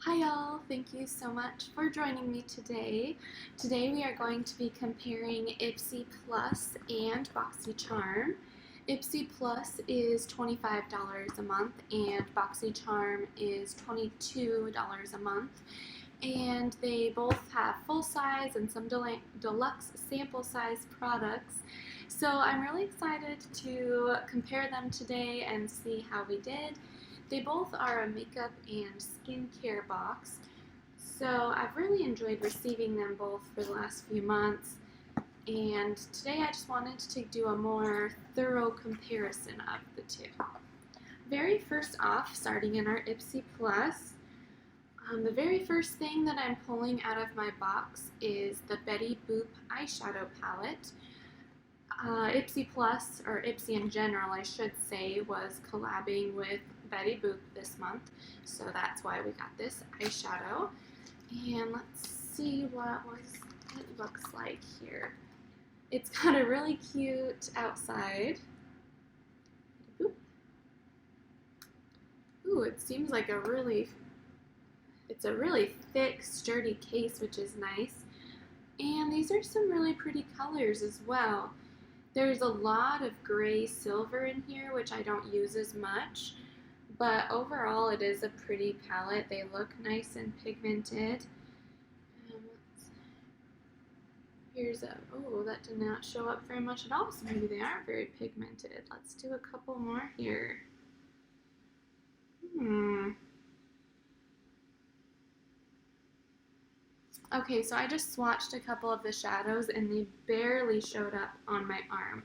Hi y'all, thank you so much for joining me today. Today we are going to be comparing Ipsy Plus and Boxycharm. Ipsy Plus is $25 a month and Boxycharm is $22 a month. And they both have full size and some deluxe sample size products. So I'm really excited to compare them today and see how we did. They both are a makeup and skincare box, so I've really enjoyed receiving them both for the last few months, and today I just wanted to do a more thorough comparison of the two. Very first off, starting in our Ipsy Plus, the very first thing that I'm pulling out of my box is the Betty Boop eyeshadow palette. Ipsy Plus, or Ipsy in general I should say, was collabing with Betty Boop this month, so that's why we got this eyeshadow. And let's see what it looks like here. It's got a really cute outside. Ooh, it seems like it's a really thick, sturdy case, which is nice. And these are some really pretty colors as well. There's a lot of gray silver in here, which I don't use as much. But overall, it is a pretty palette. They look nice and pigmented. Oh, that did not show up very much at all, so maybe they aren't very pigmented. Let's do a couple more here. Okay, so I just swatched a couple of the shadows and they barely showed up on my arm.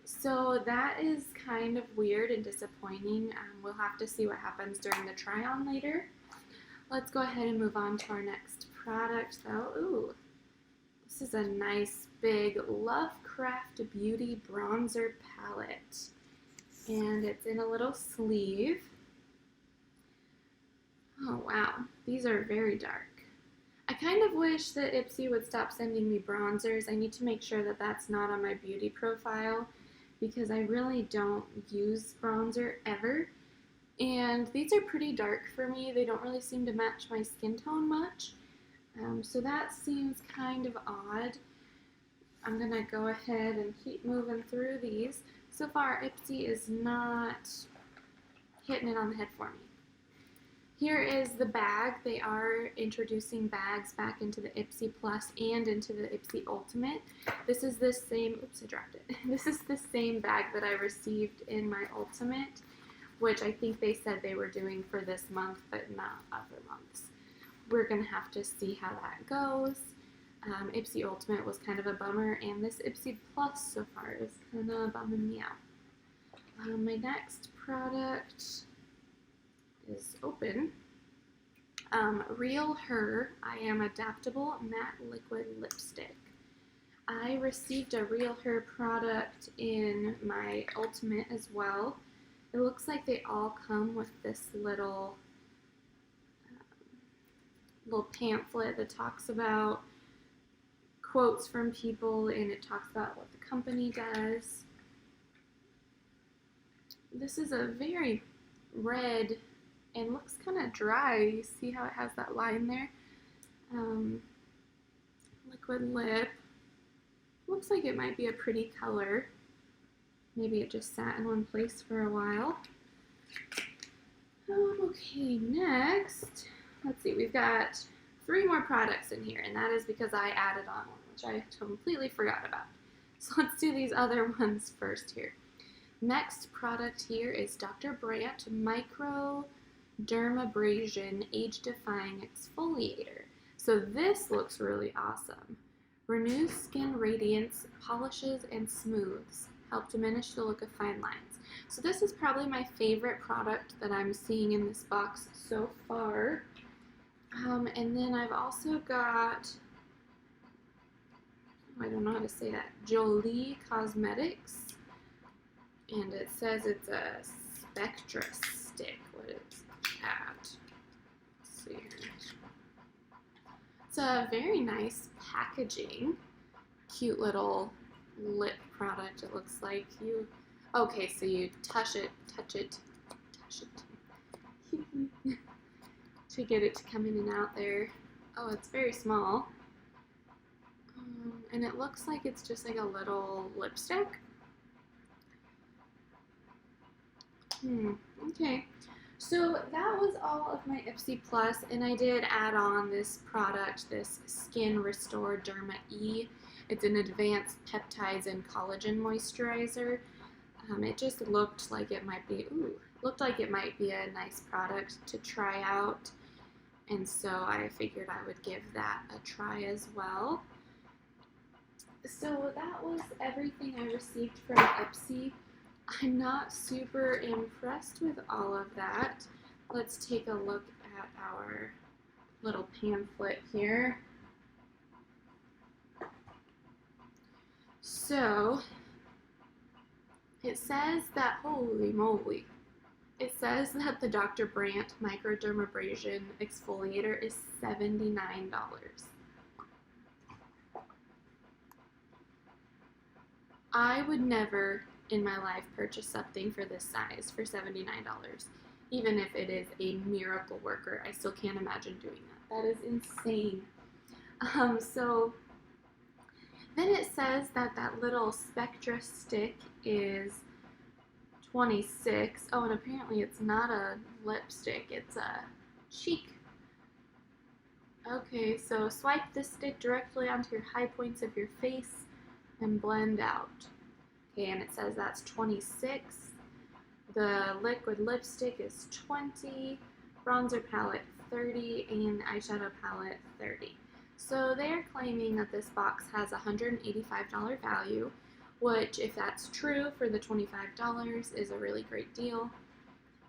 So that is kind of weird and disappointing. We'll have to see what happens during the try-on later. Let's go ahead and move on to our next product though. Ooh, this is a nice big Lovecraft Beauty bronzer palette. And it's in a little sleeve. Oh wow, these are very dark. I kind of wish that Ipsy would stop sending me bronzers. I need to make sure that that's not on my beauty profile, because I really don't use bronzer ever. And these are pretty dark for me. They don't really seem to match my skin tone much. So that seems kind of odd. I'm going to go ahead and keep moving through these. So far, Ipsy is not hitting it on the head for me. Here is the bag. They are introducing bags back into the Ipsy Plus and into the Ipsy Ultimate. This is the same, oops, I dropped it. This is the same bag that I received in my Ultimate, which I think they said they were doing for this month, but not other months. We're going to have to see how that goes. Ipsy Ultimate was kind of a bummer, and this Ipsy Plus so far is kind of bumming me out. My next product is open. Real Her I Am Adaptable Matte Liquid Lipstick. I received a Real Her product in my Ultimate as well. It looks like they all come with this little pamphlet that talks about quotes from people, and it talks about what the company does. This is a very red and looks kind of dry. You see how it has that line there? Liquid lip. Looks like it might be a pretty color. Maybe it just sat in one place for a while. Okay, next, let's see, we've got 3 more products in here, and that is because I added on one, which I completely forgot about. So let's do these other ones first here. Next product here is Dr. Brandt Micro Dermabrasion Age Defying Exfoliator. So this looks really awesome. Renews skin radiance, polishes and smooths, help diminish the look of fine lines. So this is probably my favorite product that I'm seeing in this box so far. And then I've also got, I don't know how to say that, Jolie Cosmetics. And it says it's a Spectra stick. What is that? Let's see here. It's a very nice packaging. Cute little lip product, it looks like. Okay, so you touch it to get it to come in and out there. Oh, it's very small. And it looks like it's just like a little lipstick. Okay. So that was all of my Ipsy Plus, and I did add on this product, this Skin Restore Derma E. It's an advanced peptides and collagen moisturizer. It just looked like it might be, a nice product to try out, and so I figured I would give that a try as well. So that was everything I received from Ipsy. I'm not super impressed with all of that. Let's take a look at our little pamphlet here. So it says that, holy moly, it says that the Dr. Brandt Microdermabrasion Exfoliator is $79. I would never in my life purchase something for this size for $79. Even if it is a miracle worker, I still can't imagine doing that. That is insane. So then it says that that little Spectra stick is $26. Oh, and apparently it's not a lipstick, it's a cheek. Okay, so swipe this stick directly onto your high points of your face and blend out. Okay, and it says that's $26. The liquid lipstick is $20, bronzer palette $30, and eyeshadow palette $30. So they're claiming that this box has a $185 value, which, if that's true for the $25, is a really great deal.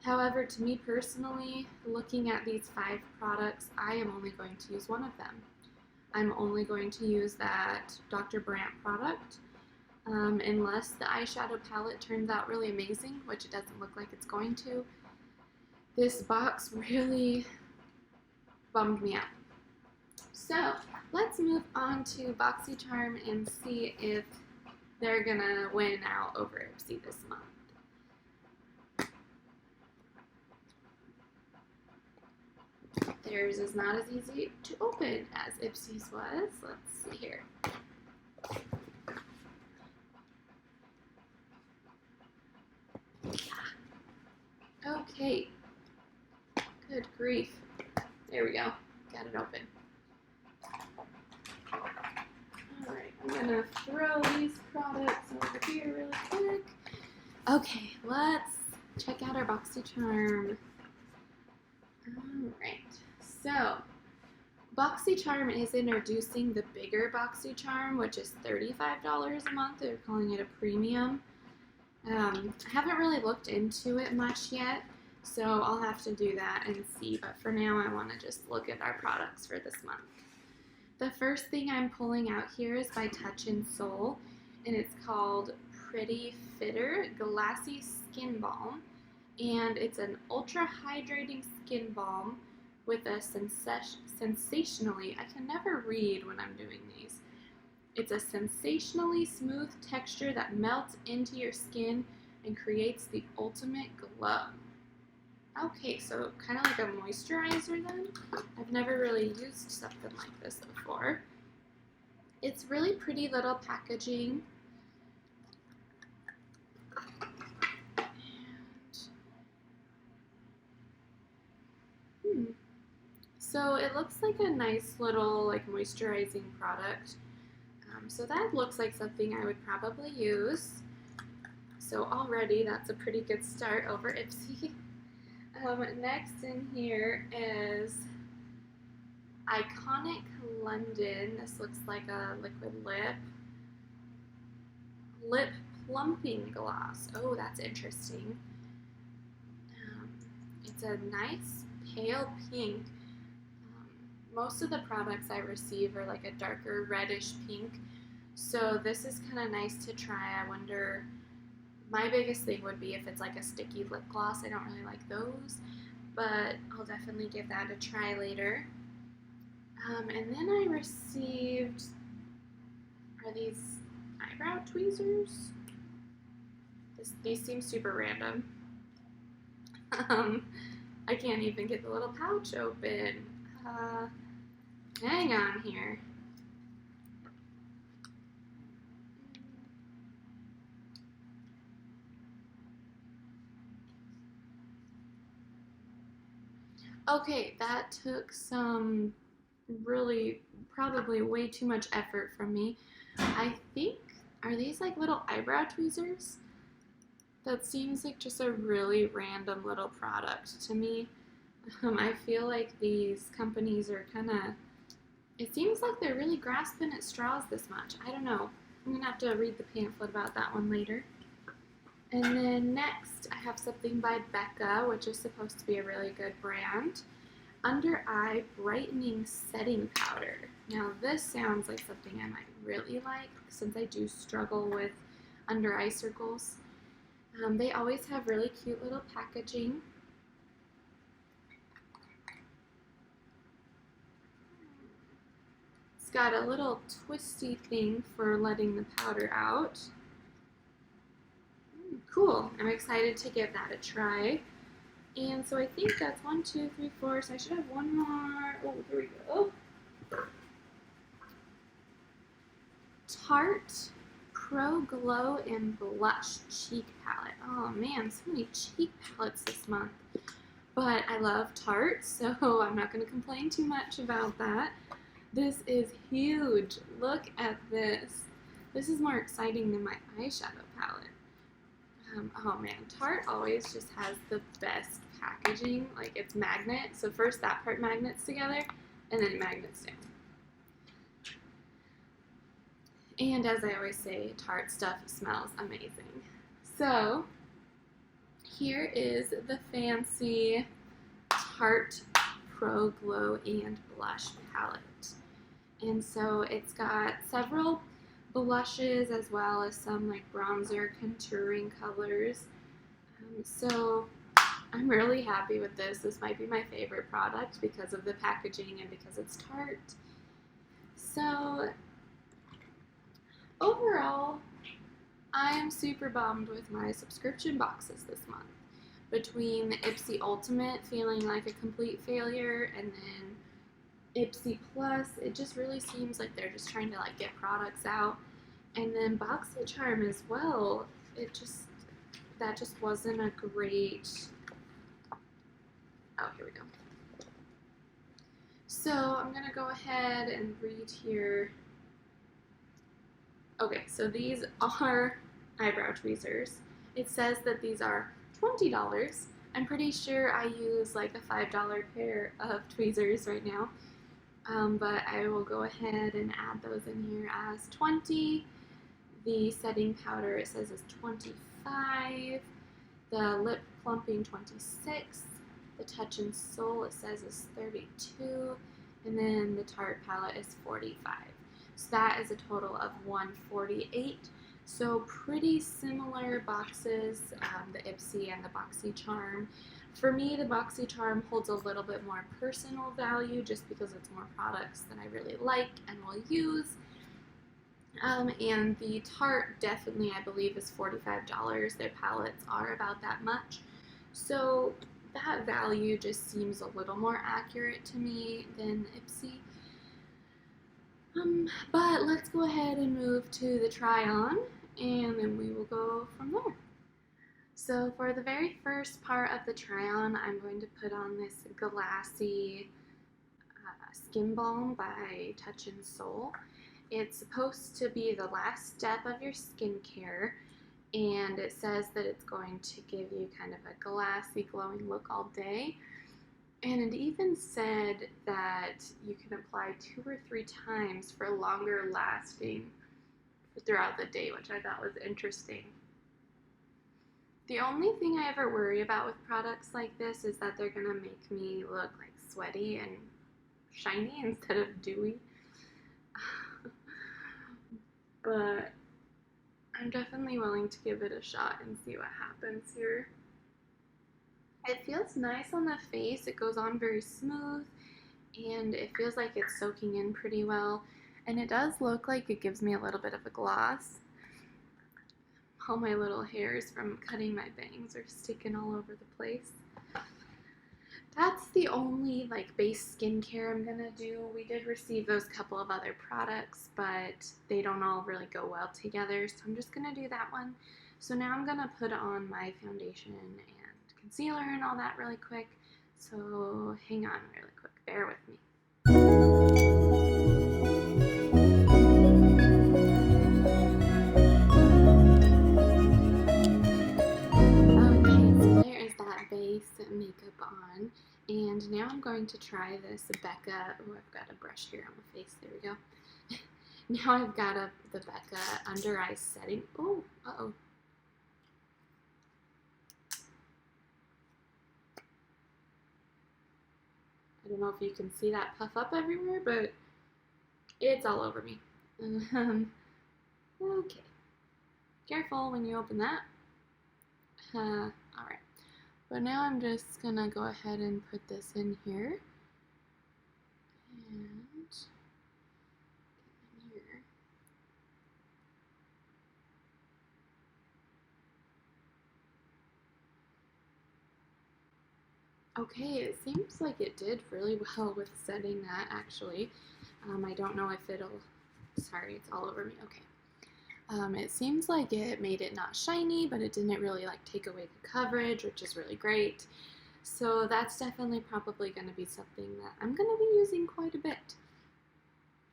However, to me personally, looking at these 5 products, I am only going to use one of them. I'm only going to use that Dr. Brandt product, unless the eyeshadow palette turns out really amazing, which it doesn't look like it's going to. This box really bummed me out. So let's move on to Boxycharm and see if they're gonna win out over Ipsy this month. Theirs is not as easy to open as Ipsy's was. Let's see here. Okay. Good grief. There we go. Got it open. Alright, I'm gonna throw these products over here really quick. Okay, let's check out our Boxycharm. Alright, so Boxycharm is introducing the bigger Boxycharm, which is $35 a month. They're calling it a premium. I haven't really looked into it much yet, so I'll have to do that and see, but for now I want to just look at our products for this month. The first thing I'm pulling out here is by Touch in Soul, and it's called Pretty Fitter Glassy Skin Balm, and it's an ultra hydrating skin balm with a sensationally, I can never read when I'm doing these. It's a sensationally smooth texture that melts into your skin and creates the ultimate glow. Okay, so kind of like a moisturizer then. I've never really used something like this before. It's really pretty little packaging. So it looks like a nice little like moisturizing product. So that looks like something I would probably use. So already that's a pretty good start over Ipsy. Next in here is Iconic London. This looks like a liquid lip plumping gloss. Oh, that's interesting. It's a nice pale pink. Most of the products I receive are like a darker reddish pink, so this is kind of nice to try. I wonder, my biggest thing would be if it's like a sticky lip gloss. I don't really like those, but I'll definitely give that a try later. And then I received, are these eyebrow tweezers? These seem super random. I can't even get the little pouch open. Hang on here. Okay, that took some really, probably way too much effort from me. I think, are these like little eyebrow tweezers? That seems like just a really random little product to me. I feel like these companies are kind of, it seems like they're really grasping at straws this much. I don't know. I'm going to have to read the pamphlet about that one later. And then next, I have something by Becca, which is supposed to be a really good brand. Under Eye Brightening Setting Powder. Now this sounds like something I might really like since I do struggle with under eye circles. They always have really cute little packaging. It's got a little twisty thing for letting the powder out. Cool. I'm excited to give that a try. And so I think that's 1, 2, 3, 4. So I should have one more. Oh, here we go. Tarte Pro Glow and Blush Cheek Palette. Oh man, so many cheek palettes this month. But I love Tarte, so I'm not going to complain too much about that. This is huge. Look at this. This is more exciting than my eyeshadow palette. Oh man, Tarte always just has the best packaging. Like, it's magnet, so first that part magnets together, and then magnets down. And as I always say, Tarte stuff smells amazing. So here is the fancy Tarte Pro Glow and Blush palette. And so it's got several blushes as well as some like bronzer contouring colors. So I'm really happy with this. This might be my favorite product because of the packaging and because it's Tarte. So overall, I am super bummed with my subscription boxes this month. Between the Ipsy Ultimate feeling like a complete failure and then Ipsy Plus, it just really seems like they're just trying to like get products out. And then Boxycharm as well, that just wasn't a great, oh, here we go. So I'm gonna go ahead and read here. Okay, so these are eyebrow tweezers. It says that these are $20. I'm pretty sure I use like a $5 pair of tweezers right now. But I will go ahead and add those in here as 20. The setting powder, it says, is 25. The lip plumping, 26. The touch and soul, it says, is 32. And then the Tarte palette is 45. So that is a total of 148. So pretty similar boxes, the Ipsy and the Boxycharm. For me, the Boxycharm holds a little bit more personal value just because it's more products that I really like and will use. And the Tarte definitely, I believe, is $45. Their palettes are about that much. So that value just seems a little more accurate to me than Ipsy. But let's go ahead and move to the try-on, and then we will go from there. So for the very first part of the try-on, I'm going to put on this glassy skin balm by Touch and Soul. It's supposed to be the last step of your skincare, and it says that it's going to give you kind of a glassy, glowing look all day. And it even said that you can apply 2 or 3 times for longer lasting throughout the day, which I thought was interesting. The only thing I ever worry about with products like this is that they're gonna make me look like sweaty and shiny instead of dewy. But I'm definitely willing to give it a shot and see what happens here. It feels nice on the face. It goes on very smooth, and it feels like it's soaking in pretty well. And it does look like it gives me a little bit of a gloss. All my little hairs from cutting my bangs are sticking all over the place. That's the only like base skincare I'm gonna do. We did receive those couple of other products, but they don't all really go well together, so I'm just gonna do that one. So now I'm gonna put on my foundation and concealer and all that really quick. So hang on really quick, bear with me. Okay, so there is that base makeup on. And now I'm going to try this Becca. Oh, I've got a brush here on my face. There we go. Now I've got the Becca Under Eye Setting. Oh, uh-oh. I don't know if you can see that puff up everywhere, but it's all over me. Okay. Careful when you open that. Alright. But now I'm just gonna go ahead and put this in here. And here. Okay, it seems like it did really well with setting that actually. I don't know if it'll, sorry, it's all over me, okay. It seems like it made it not shiny, but it didn't really like take away the coverage, which is really great. So that's definitely probably going to be something that I'm going to be using quite a bit.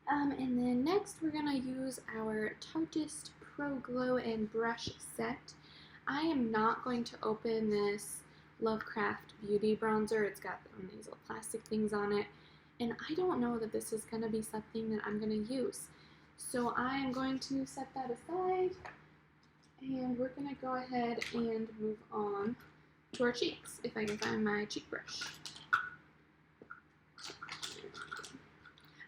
And then next we're going to use our Tarteist Pro Glow and Brush Set. I am not going to open this Lovecraft Beauty bronzer. It's got these little plastic things on it. And I don't know that this is going to be something that I'm going to use. So I am going to set that aside, and we're going to go ahead and move on to our cheeks, if I can find my cheek brush.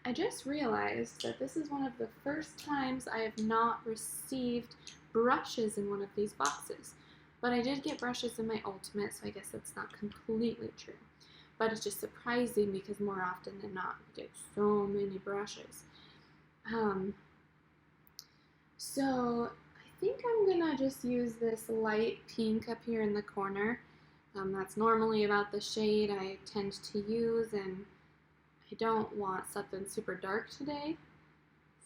I just realized that this is one of the first times I have not received brushes in one of these boxes. But I did get brushes in my Ultimate, so I guess that's not completely true. But it's just surprising because more often than not, we get so many brushes. So I think I'm gonna just use this light pink up here in the corner. That's normally about the shade I tend to use, and I don't want something super dark today.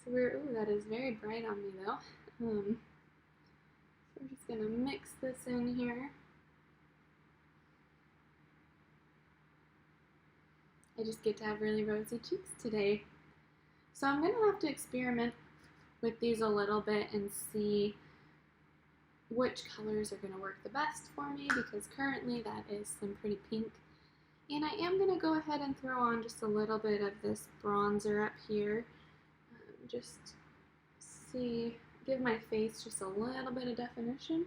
So ooh, that is very bright on me though. So we're just gonna mix this in here. I just get to have really rosy cheeks today. So I'm gonna have to experiment with these a little bit and see which colors are going to work the best for me, because currently that is some pretty pink. And I am going to go ahead and throw on just a little bit of this bronzer up here. Just give my face just a little bit of definition.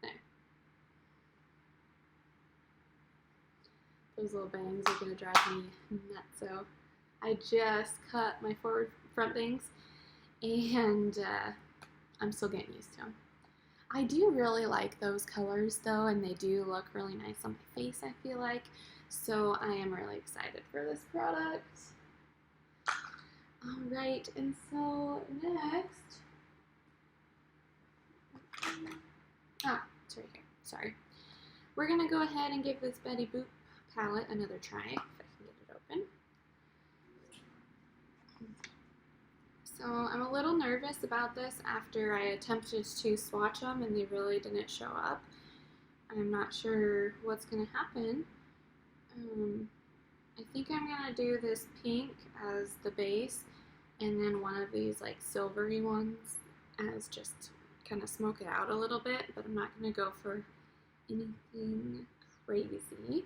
There. Those little bangs are going to drive me nuts. So I just cut my front bangs, and I'm still getting used to them. I do really like those colors though, and they do look really nice on my face, I feel like. So I am really excited for this product. Alright, and so next, it's right here, sorry. We're going to go ahead and give this Betty Boop palette another try, if I can get it open. So I'm a little nervous about this after I attempted to swatch them and they really didn't show up. I'm not sure what's going to happen. I think I'm going to do this pink as the base, and then one of these like silvery ones as just kind of smoke it out a little bit, but I'm not going to go for anything crazy.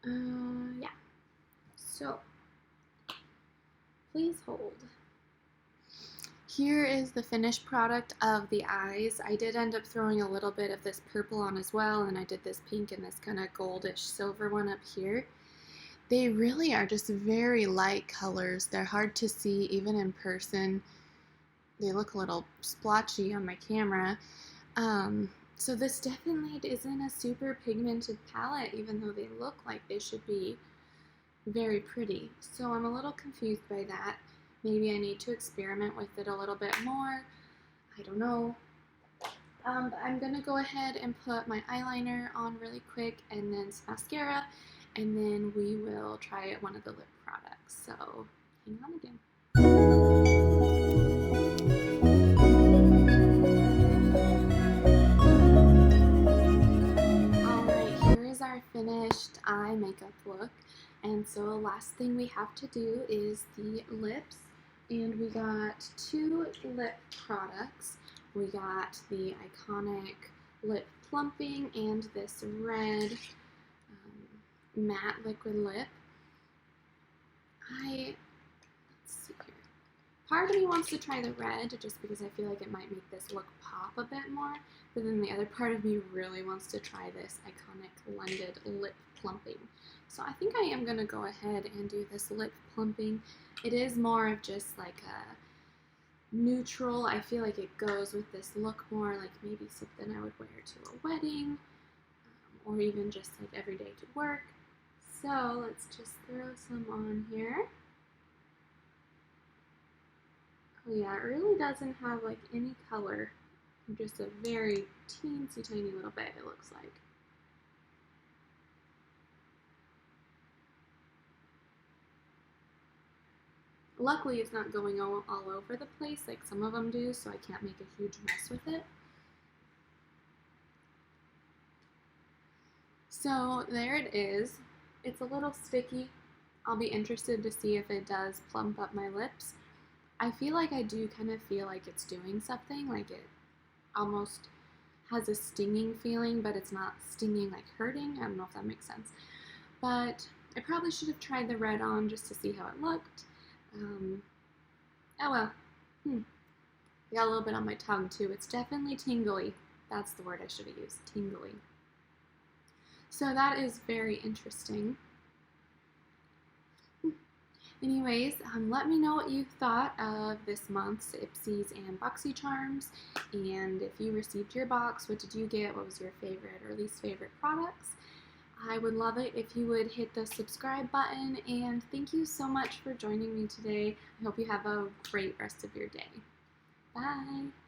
Yeah. So, please hold. Here is the finished product of the eyes. I did end up throwing a little bit of this purple on as well, and I did this pink and this kind of goldish silver one up here. They really are just very light colors. They're hard to see even in person. They look a little splotchy on my camera. So this definitely isn't a super pigmented palette, even though they look like they should be very pretty. So I'm a little confused by that. Maybe I need to experiment with it a little bit more. I don't know. But I'm going to go ahead and put my eyeliner on really quick and then some mascara, and then we will try one of the lip products. So hang on again. Alright, here is our finished eye makeup look. And so last thing we have to do is the lips. And we got 2 lip products. We got the iconic lip plumping and this red matte liquid lip. Let's see here. Part of me wants to try the red just because I feel like it might make this look pop a bit more, but then the other part of me really wants to try this iconic blended lip plumping. So I think I am going to go ahead and do this lip plumping. It is more of just like a neutral. I feel like it goes with this look more like maybe something I would wear to a wedding, or even just like every day to work. So let's just throw some on here. Oh yeah, it really doesn't have like any color, just a very teensy tiny little bit it looks like. Luckily it's not going all over the place like some of them do, so I can't make a huge mess with it. So there it is. It's a little sticky. I'll be interested to see if it does plump up my lips. I feel like I do kind of feel like it's doing something, like it almost has a stinging feeling, but it's not stinging like hurting. I don't know if that makes sense. But I probably should have tried the red on just to see how it looked. Oh well. I got a little bit on my tongue too. It's definitely tingly. That's the word I should have used, tingly. So that is very interesting. Anyways, let me know what you thought of this month's Ipsys and Boxycharms, and if you received your box, what did you get? What was your favorite or least favorite products? I would love it if you would hit the subscribe button, and thank you so much for joining me today. I hope you have a great rest of your day. Bye!